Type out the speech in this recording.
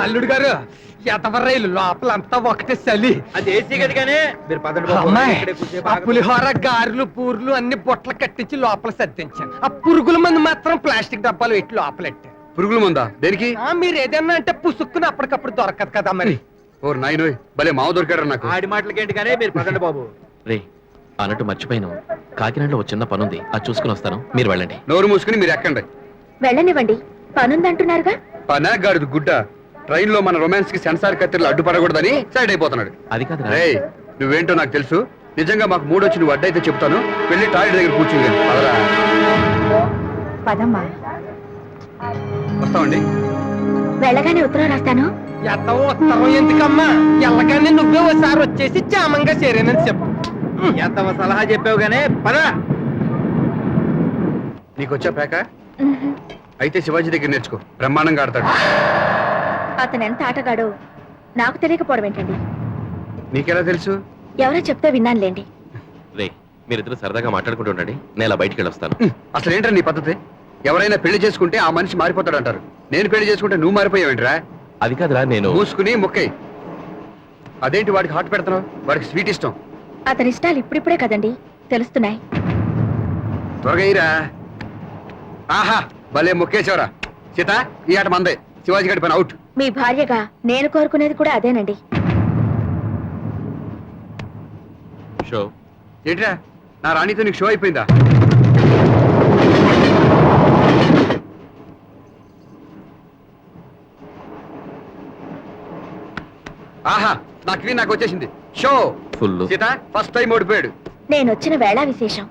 అల్లుడు గారు ఎతవర్రైలు లోపలంతా ఒకటే చలి. అది ఏసీ గది కానీ మీరు పదండి బాబు. అమ్మాయి ఇక్కడే కూర్చో ఆ బాగా. పులిహోర గారెలు పూర్లు అన్ని బొట్టలు కట్టించి లోపల సర్దించాను. ఆ పురుగుల మందు మాత్రం ప్లాస్టిక్ డబ్బాలు పెట్టి లోపలెట్టాను. పురుగుల మందా దేనికి? మీరు ఏదన్నా అంటే పుసుక్కుని అప్పటికప్పుడు దొరకదు కదా మరి. ఓ నాయనోయ్ భలే మావ దొరికాడు నాకు. ఆడి మాటలకేంటి కానీ మీరు పదండి బాబు. రే అన్నట్టు మర్చిపోయాను, కాకినాడలో ఒక చిన్న పనుంది, అది చూసుకుని వస్తాను, మీరు వెళ్ళండి. నోరు మూసుకుని మీరు ఎక్కండి. వెళ్ళనివ్వండి, పనుందంటున్నారుగా. పనాగాడు గుడ్డ ట్రైన్ లో మన రొమాన్స్ కి సెన్సార్ కత్తిర్లు అడ్డుపడకూడదని సైడ్ అయిపోతున్నాడు. అది కాదు రేయ్ నువ్వేంటో నాకు తెలుసు. నిజంగా మాకు మూడొచ్చి నువ్వు అడ్డైతే చెప్తాను. వెళ్ళి టాయిలెట్ దగ్గర కూర్చుంది. పదరా. పదమ్మా. వస్తామండి. వెళ్ళగానే ఉత్తరం రాస్తాను. ఎంత ఉత్తరం ఎందుకమ్మా, ఎల్లగానే నువ్వే ఒకసారి వచ్చేసి క్షేమంగా చేరేనని చెప్పు. ఎంత సలహా చెప్పావు గానీ పదా. నీకొచ్చా పేక? అయితే శివాజీ దగ్గర నేర్చుకో, బ్రహ్మాండంగా ఆడతాడు. అతను ఎంత ఆటగాడో నాకు తెలియకపోవడం ఏంటండి? నీకెలా తెలుసు? ఎవరో చెప్తే విన్నానులేండి. రే మీరిద్దరు సరదాగా మాట్లాడుకుంటూ ఉండండి, నేను ఇలా బయటికి వెళ్ళొస్తాను. అసలు ఏంట్రా నీ పద్ధతి? ఎవరైనా పెళ్లి చేసుకుంటే ఆ మనిషి మారిపోతాడు అంటారు. నేను పెళ్లి చేసుకుంటే నువ్వు మారిపోయావేంట్రా? అది కాదురా, నేను మూసుకుని ముక్కై. అదేంటి వాడికి హాట్ పెడుతున్నావు? వాడికి స్వీట్ ఇష్టం. అతని ఇష్టాలు ఇప్పుడిప్పుడే కదండి తెలుస్తున్నాయి. త్వరగా ఇరా. ఆహా భలే ముక్కేశ్వరా. సీత ఈ ఆట మందే. శివాజీ గడి పని అవుట్. మీ భార్యగా నేను కోరుకునేది కూడా అదేనండి. షో ఏంట్రా నా రాణితో నీకు షో అయిపోయిందా? ఆహా నాకు వచ్చేసింది show. Full. Sita first time ఓడిపోయాడు. నేనొచ్చిన వేళ విశేషం.